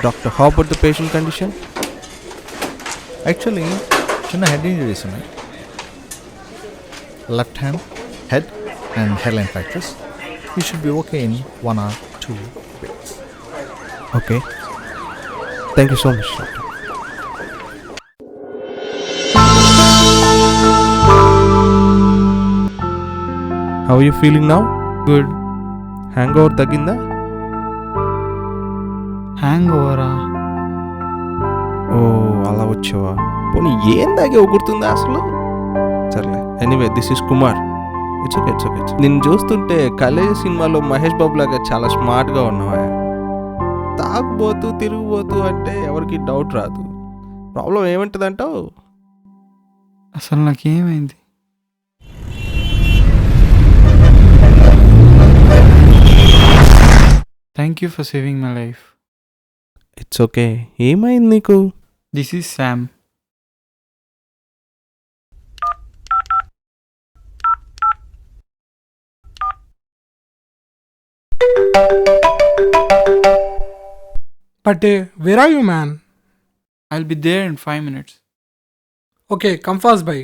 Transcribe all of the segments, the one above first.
Doctor, how about the patient condition? Actually చిన్న head injuries ఉన్నాయి. Left hand, head and head line fractures. You should be okay in 1 or 2 weeks. Okay. Thank you so much, doctor. How are you feeling now? Good. Hangover తగ్గిందా? Hang ఓవరా? ఓ అలా వచ్చావా? పోనీ ఏం దాగే గుర్తుందా అసలు? సర్లే, anyway this is Kumar. It's okay. నిన్ను చూస్తుంటే కలేజ్ సినిమాలో మహేష్ బాబు లాగా చాలా స్మార్ట్గా ఉన్నావా? తాగుబోతూ తిరిగిపోతూ అంటే ఎవరికి డౌట్ రాదు. ప్రాబ్లం ఏమంటుందంటావు? అసలు నాకేమైంది? Thank you for saving my life. It's okay. ఏమైంది నీకు? This is Sam. But where are you, man? I'll be there in 5 minutes. Okay, come fast, bhai.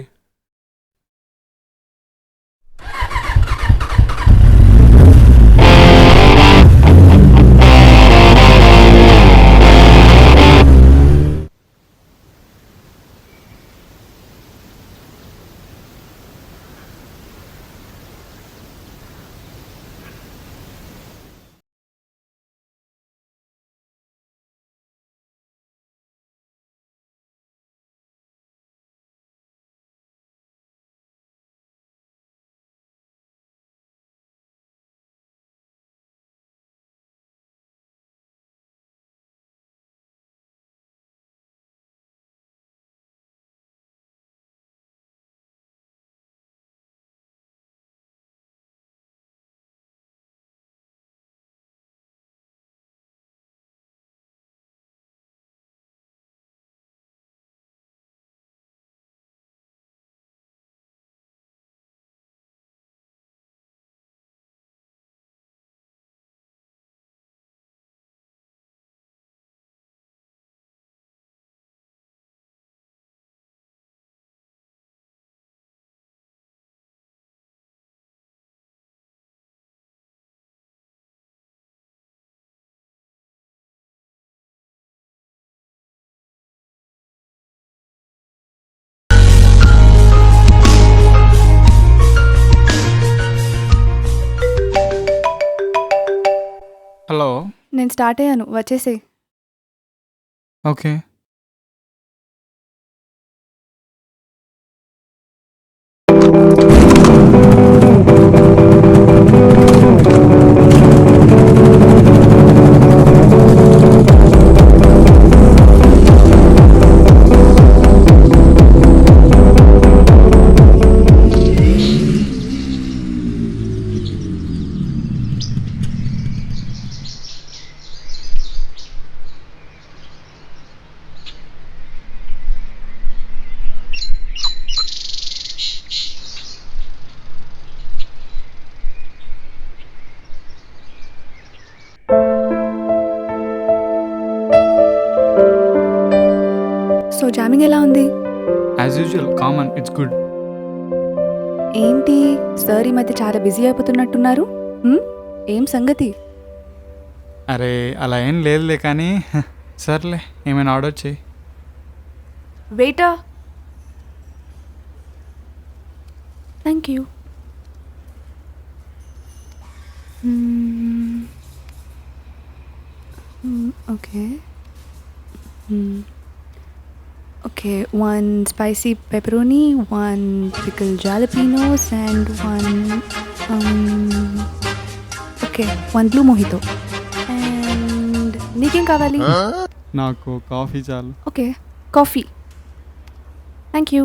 Hello. నేను స్టార్ట్ అయ్యాను, వచ్చేసే. ఓకే. సో జామింగ్ ఎలా ఉంది? As usual, common, it's good. ఏంటి sir ఈ మధ్య చాలా బిజీ అయిపోతున్నట్టున్నారు? ఏం సంగతి? అరే అలా ఏం లేదులే, కానీ సర్లే, ఏమైనా ఆర్డర్ చేయి. Waiter. Thank you. Okay. Okay, 1 spicy pepperoni, 1 pickled jalapenos, and 1 blue mojito. And నీకేం కావాలి? నాకు కాఫీ చాలు. Okay, coffee. Thank you.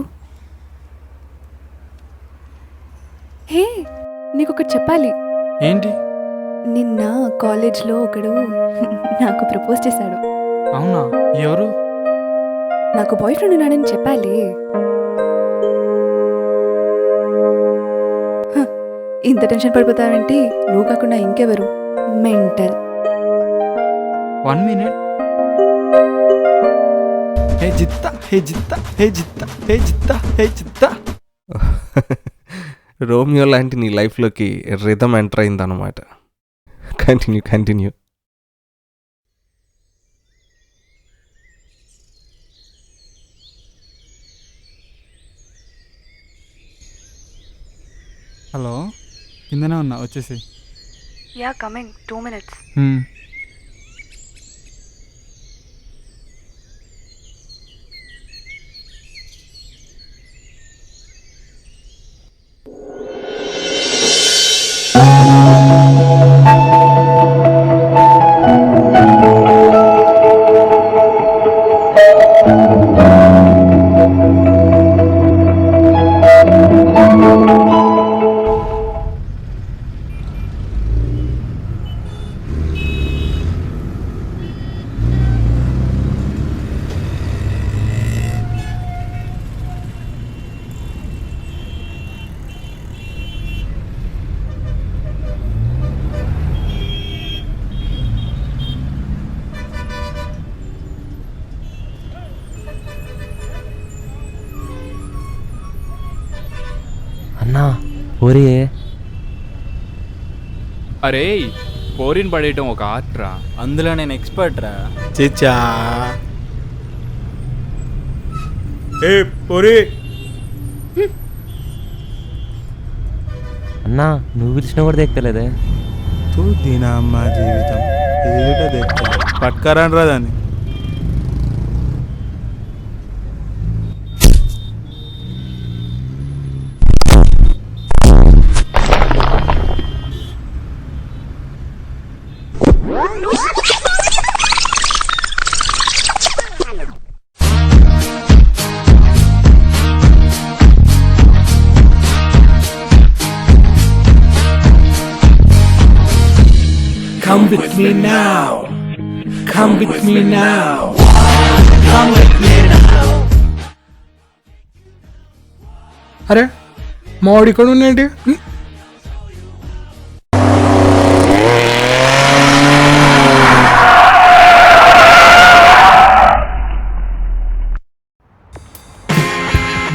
Hey, నీకు ఒకటి చెప్పాలి. ఏంటి? నిన్న కాలేజ్లో ఒకడు నాకు ప్రపోజ్ చేశాడు. అవునా? ఎవరు? నాకు బాయ్ ఫ్రెండ్ ఉన్నాడని చెప్పాలి. ఇంత టెన్షన్ పడిపోతావేంటి? నువ్వు కాకుండా ఇంకెవరు? మెంటల్. 1 minute. హే జిత్తా, హే జిత్తా, హే జిత్తా, హే జిత్తా, హే జిత్తా. రోమియో లాంటి నీ లైఫ్లోకి రిథమ్ ఎంటర్ అయిందన్నమాట. కంటిన్యూ. హలో, కిందనే ఉన్నా, వచ్చేసి. Yeah coming 2 minutes. అన్నా ఓరే అరే పోరిన్ పడేయటం ఒక ఆర్ట్ రా. అందులో నేను ఎక్స్పర్ట్ రా. చిచ్చా ఏ పొరి అన్నా నువ్వు పిలిచినా కూడా తెక్కలేదే. తూ దీనమ్మ జీవితం ఏటో తెచ్చా పట్టుకరాను రా దాన్ని. Come with me now. Come with me now. Come with me now. అరే మావాడు ఇక్కడ ఉన్నాయండి.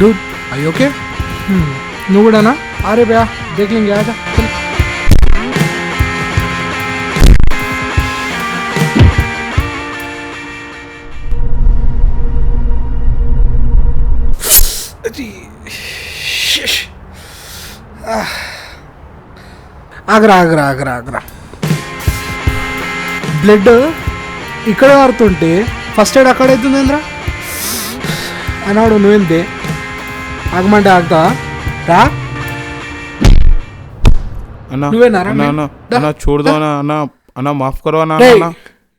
డూడ్ అయ్యి ఓకే నువ్వు కూడానా? అరే భయ్యా దేఖ్ లేంగే ఆజా. ఆగరా బ్లడ్ ఇక్కడ ఆడుతుంటే ఫస్ట్ ఎయిడ్ అక్కడ అవుతుందేంద్రా అన్నాడు. నువ్వేంతే ఆగమంటే ఆగుతా రా. నువ్వేనా చూడదా అన్న మాఫ్ కరో అన్న.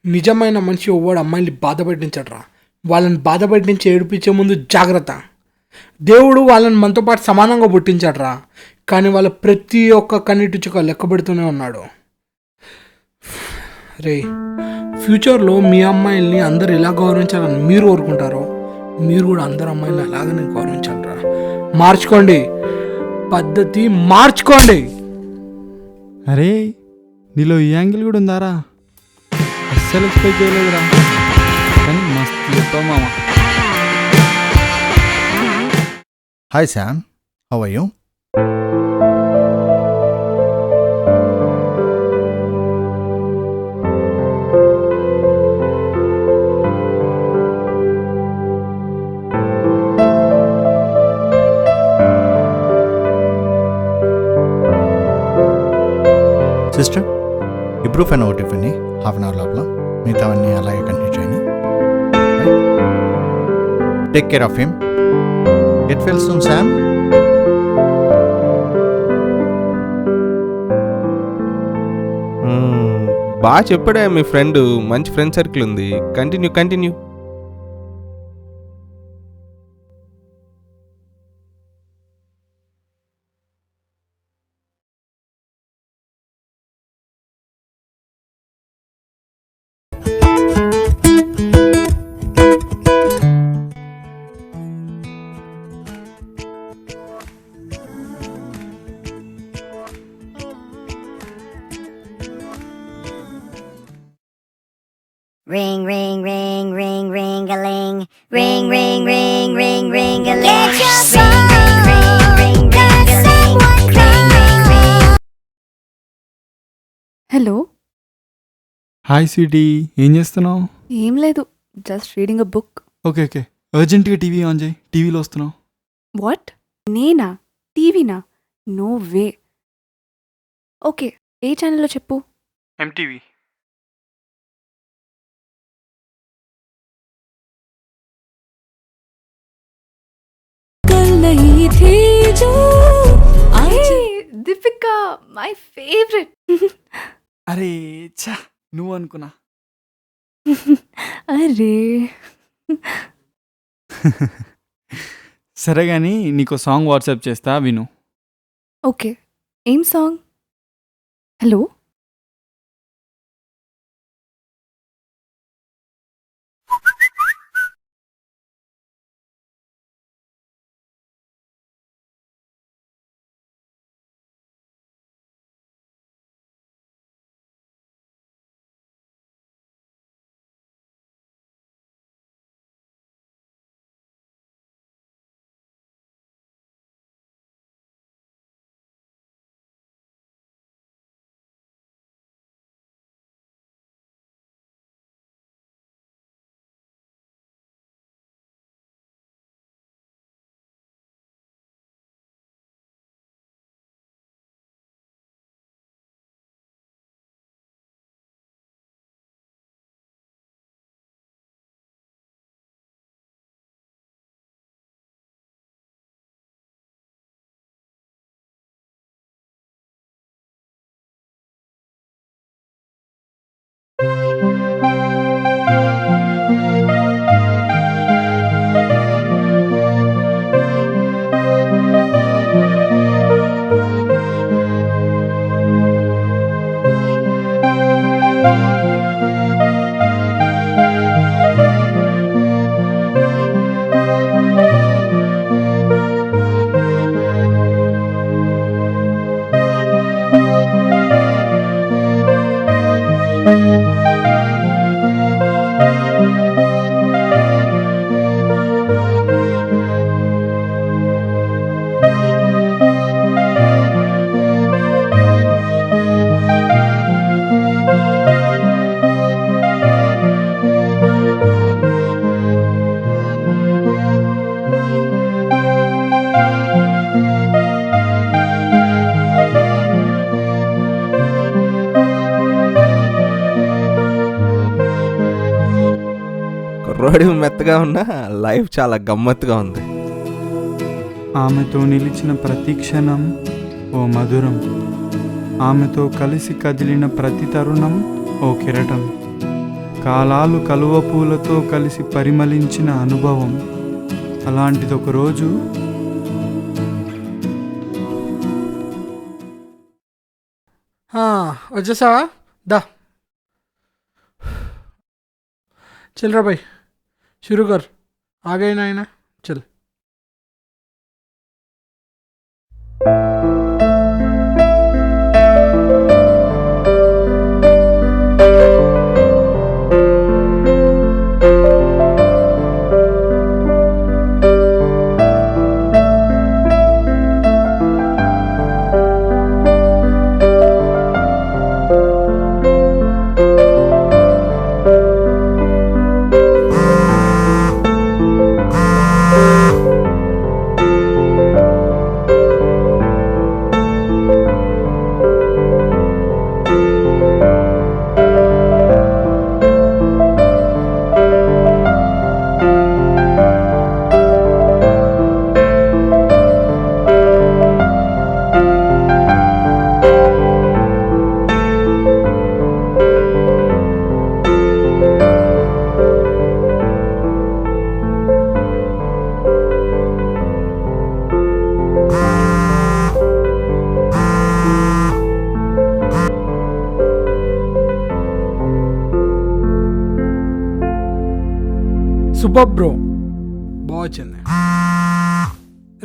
నిజమైన మనిషి ఒవ్వడు అమ్మాయిని బాధ పెట్టించడరా. వాళ్ళని బాధ పెట్టించి ఏడిపించే ముందు జాగ్రత్త. దేవుడు వాళ్ళని మనతో పాటు సమానంగా పుట్టించాడరా, కానీ వాళ్ళ ప్రతి ఒక్క కన్నీటి చుక్క లెక్క పెడుతూనే ఉన్నాడు. రే ఫ్యూచర్లో మీ అమ్మాయిల్ని అందరు ఎలా గౌరవించాలని మీరు కోరుకుంటారో మీరు కూడా అందరు అమ్మాయిల్ని అలాగనే గౌరవించండిరా. మార్చుకోండి, పద్ధతి మార్చుకోండి. అరే నీలో ఈ యాంగిల్ కూడా ఉందారా? అస్సలు ఎక్స్పెక్ట్ చేయలేదురా, కానీ మస్తు చెప్పావు మామ. Hi Sam, how are you? Sister ఈ ప్రూఫ్ అండ్ ఓటీపీ ని హాఫ్ అన్ అవర్ లోపల మిగతావన్నీ అలాగే కంటిన్యూ చేయండి. Take care of him. Get well soon Sam. బాగా చెప్పాడే మీ ఫ్రెండ్, మంచి ఫ్రెండ్ సర్కిల్ ఉంది. Continue. Ring, ring, ring, ring, ring-a-ling. Ring, ring, ring, ring, ring-a-ling. Get your phone. Ring, ring, ring, ring, ring-a-ling. Ring, ring, ring. Hello. Hi sweetie, ఏం చేస్తున్నావు? ఏం లేదు, just reading a book. Okay okay, అర్జెంట్గా TV on చేయి, టీవీలో వస్తున్నావు. What? నేనా? టీవీనా? No way. Okay, ఏ ఛానల్లో చెప్పు. ఎంటీవీ. Deepika, my favourite. అరే ఛా, నువ్వు అనుకున్నా. అరే సరే కానీ నీకు సాంగ్ వాట్సాప్ చేస్తా, విను. ఓకే, ఏం సాంగ్? హలో. కుర్రోడి మెత్తగా ఉన్నా లైఫ్ చాలా గమ్మత్తుగా ఉంది. ఆమెతో నిలిచిన ప్రతి క్షణం ఓ మధురం, ఆమెతో కలిసి కదిలిన ప్రతి తరుణం ఓ కిరటం, కాలాలు కలువ పూలతో కలిసి పరిమళించిన అనుభవం. అలాంటిదొక రోజు వచ్చేసావా? దా, चल रहा भाई, शुरू कर. आ गए ना, ना चल. సూపర్ బ్రో, బాగా వచ్చింది.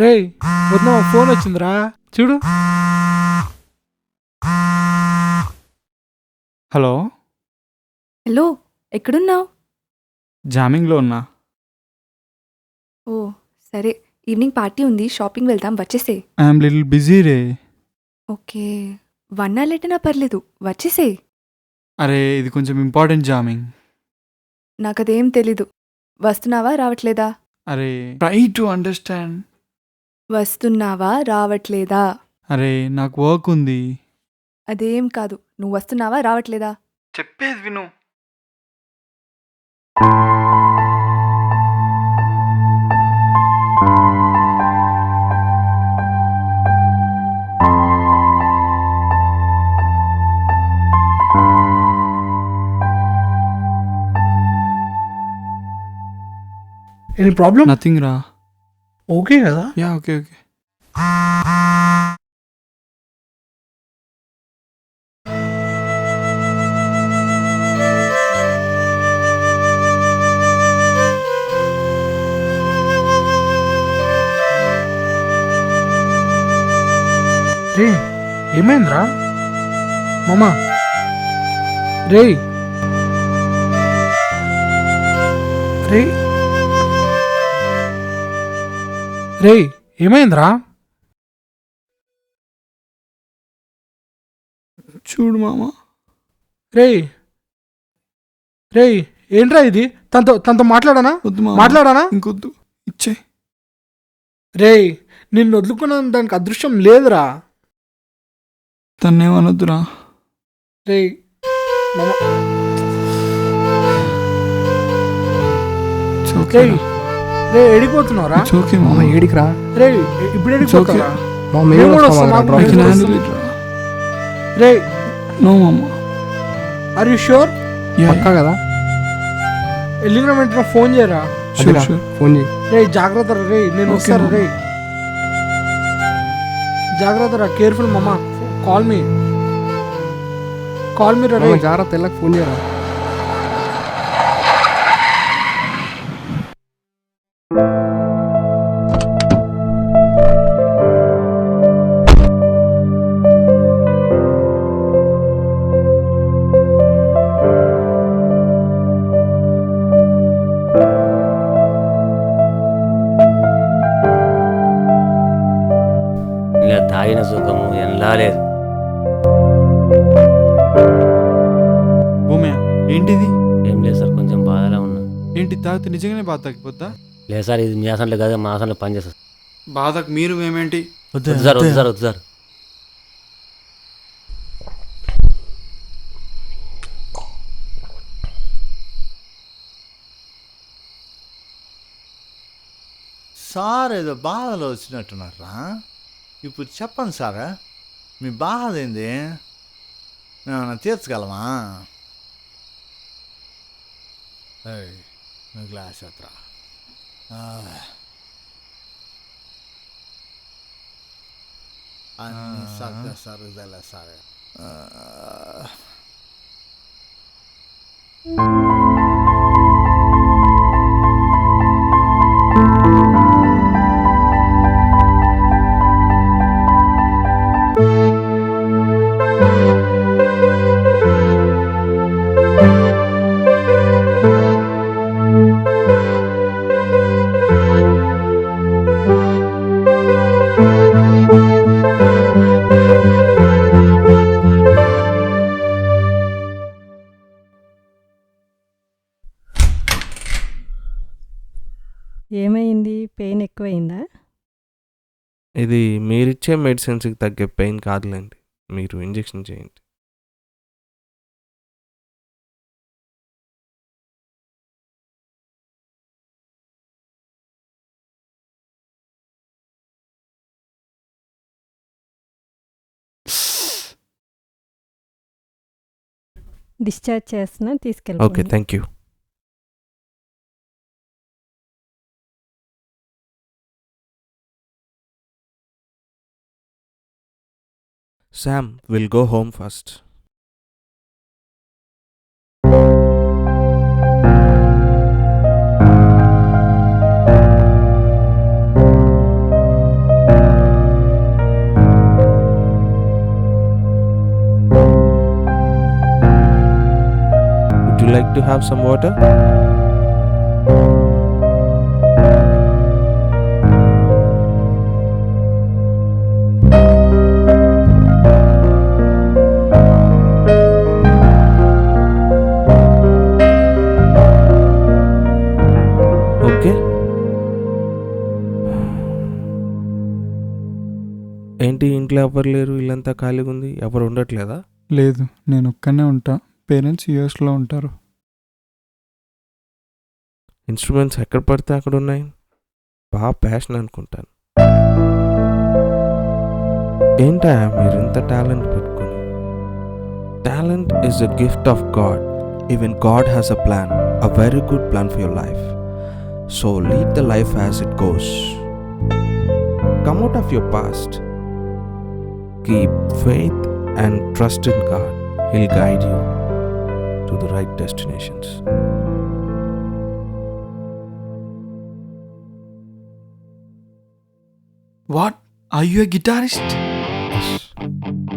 రే వద్దా, ఫోన్ వచ్చిందిరా చూడు. హలో. హలో, ఎక్కడున్నావు? జామింగ్లో ఉన్నా. ఓ సరే, ఈవినింగ్ పార్టీ ఉంది, షాపింగ్ వెళ్దాం, వచ్చేసే. I'm little busy ray. Okay, 1 hour late అయినా పర్లేదు, వచ్చేసే. అరే ఇది కొంచెం ఇంపార్టెంట్ జామింగ్. నాకదేం తెలీదు. వస్తున్నావా రావట్లేదా? అరే ట్రై టు అండర్స్టాండ్. వస్తున్నావా రావట్లేదా? అరే నాకు వర్క్ ఉంది. అదేం కాదు, నువ్వు వస్తున్నావా రావట్లేదా? చెప్పేది విను. Any problem? నథింగ్ రా. ఓకే కదా? Yeah okay okay. రే ఏమైందిరా మామా? రే రే రే ఏమైందిరా? చూడు మామ. రే రే ఏంట్రా ఇది? తనతో మాట్లాడానా? వద్దు మామ. మాట్లాడానా? ఇంకొద్దు, ఇచ్చే. రే నిన్ను వదులుకున్న దానికి అదృష్టం లేదురా. తన్నేమనొద్దురా. రే మామ రే రే ఎడిపోతున్నావురా? ఓకే మామ. ఏడికిరా? రే ఇప్పుడు ఎడిపోతావురా? మా మేము మేము కూడా వస్తాం, వస్తాం, డ్రాప్ I can మేము handle కూడా it రా. రే నో మామ. Are you sure? యా పక్కా కదా? వెళ్ళిన వెంటనే ఫోన్ చేయరా. షూర్ అదిరా, షూర్. ఫోన్ చేయి. రే జాగ్రత్త రే, నేను Okay, వస్తాను mama. రే. జాగ్రత్త రా, కేర్ఫుల్ మామా. కాల్ మీ రా రే. మామ, జాగ్రత్త, వెళ్ళకి ఫోన్ చేయరా. ఇలా తాగిన సుఖము ఎలా లేదు. భూమి ఏంటిది? ఏం లేదు సార్, కొంచెం బాధలా ఉన్నా. ఏంటి తాగితే నిజంగానే బాధ తగ్గిపోద్దా? లేదు సార్, ఇది మీ ఆసనలో కాదు, మా ఆసనలో పనిచేస్తుంది. బాధకు మీరు మేమేంటి? వద్దు సార్, వద్దు సార్, వద్దు సార్. సార్ ఏదో బాధలో వచ్చినట్టున్నారా? ఇప్పుడు చెప్పండి సారా, మీ బాధ ఏంది? మేమన్నా తీర్చగలమా? నువ్వు గ్లాస్ ఎత్తరా. అన్నీ సరుగుదలే సరే. ఏమైంది? పెయిన్ ఎక్కువైందా? ఇది మీరిచ్చే మెడిసిన్స్కి తగ్గే పెయిన్ కాదులేండి, మీరు ఇంజెక్షన్ చేయండి. డిశ్చార్జ్ చేస్తున్నా, ఓకే, తీసుకెళ్ళి. Thank you. Sam, we'll go home first. Would you like to have some water? Okay. ఏంటి ఇంట్లో ఎవరు లేరు, ఇల్లంతా ఖాళీగా ఉంది, ఎవరు ఉండట్లేదా? లేదు, నేను ఒక్కనే ఉంటా. పేరెంట్స్ యూఎస్లో ఉంటారు. ఇన్స్ట్రుమెంట్స్ ఎక్కడ పడితే అక్కడ ఉన్నాయి. బాగా ప్యాషన్ అనుకుంటాను. ఏంటా మీరు ఇంత టాలెంట్ పెట్టుకొని? Talent is a gift of God. Even God has a plan, a very good plan for your life. So lead the life as it goes. Come out of your past. Keep faith and trust in God. He'll guide you to the right destinations. What, are you a guitarist? Yes.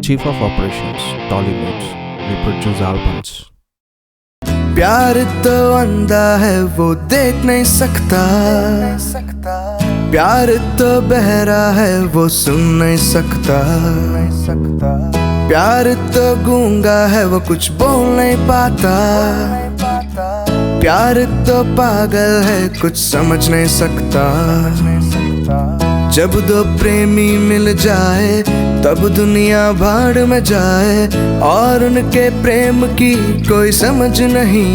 Chief of Operations, Tollywood. We produce albums. प्यार तो अंधा है वो देख नहीं सकता, प्यार तो बहरा है वो सुन नहीं सकता, प्यार तो गूंगा है वो कुछ बोल नहीं पाता, प्यार तो पागल है कुछ समझ नहीं सकता। जब दो प्रेमी मिल जाए तब दुनिया भाड़ में जाए, और उनके प्रेम की कोई समझ नहीं।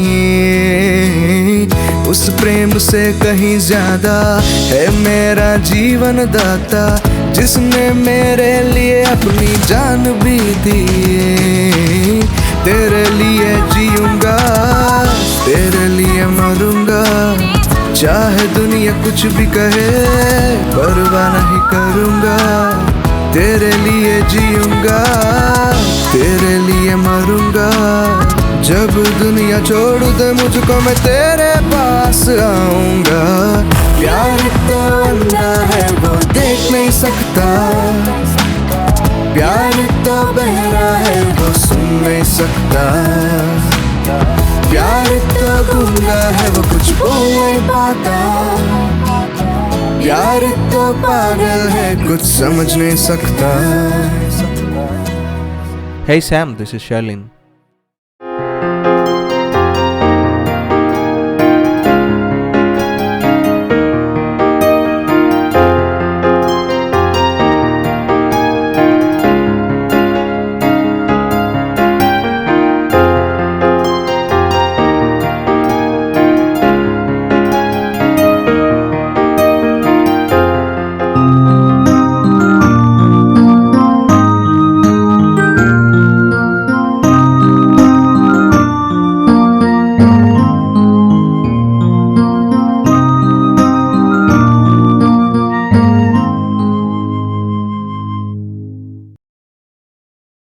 उस प्रेम से कहीं ज्यादा है मेरा जीवन दाता, जिसने मेरे लिए अपनी जान भी दी। तेरे लिए जीऊंगा, तेरे लिए मरूंगा, चाहे दुनिया कुछ भी कहे परवाह नहीं करूंगा। तेरे लिए जीऊंगा, तेरे लिए मरूंगा, जब दुनिया छोड़ दे मुझको मैं तेरे पास आऊंगा। प्यार तो अंधा है वो देख नहीं सकता, प्यार तो बहरा है वो सुन नहीं सकता, प्यार तो गूंगा है वो कुछ बोल नहीं पाता, प्यार तो पागल है कुछ समझ नहीं सकता। Hey Sam, this is Sherlyn.